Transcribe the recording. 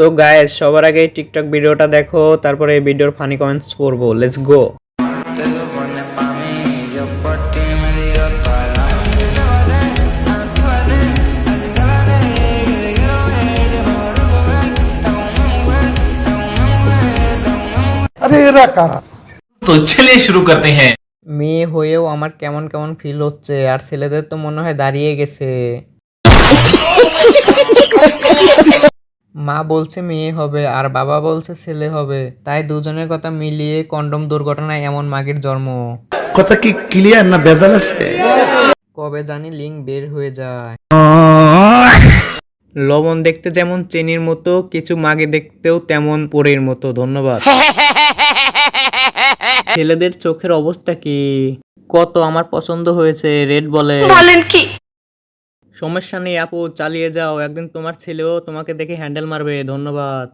তো গাইস সবার আগে টিকটক ভিডিওটা দেখো, তারপরে এই ভিডিওর ফানি কমেন্টস পড়বো। Let's go. अरे रखा तो चलिए शुरू करते हैं। মেয়ে হয়েও আমার কেমন কেমন ফিল হচ্ছে, আর ছেলেদের তো মনে হয় দাঁড়িয়ে গেছে। মা বলছে মেয়ে হবে আর বাবা বলছে ছেলে হবে, তাই দুজনের কথা মিলিয়ে কন্ডম দুর্ঘটনায় এমন মাগের জন্ম। কথা কি ক্লিয়ার না ভেজাল আছে? কবে জানি লিঙ্ক বের হয়ে যায়। লবণ দেখতে যেমন চেনির মতো, কিছু মাগে দেখতেও তেমন পরের মতো। ধন্যবাদ। ছেলেদের চোখের অবস্থা কি? কত আমার পছন্দ হয়েছে রেড বলে। বলেন কি? সমস্যা নেই আপু, চালিয়ে যাও, একদিন তোমার ছেলেও তোমাকে দেখে হ্যান্ডেল মারবে। ধন্যবাদ।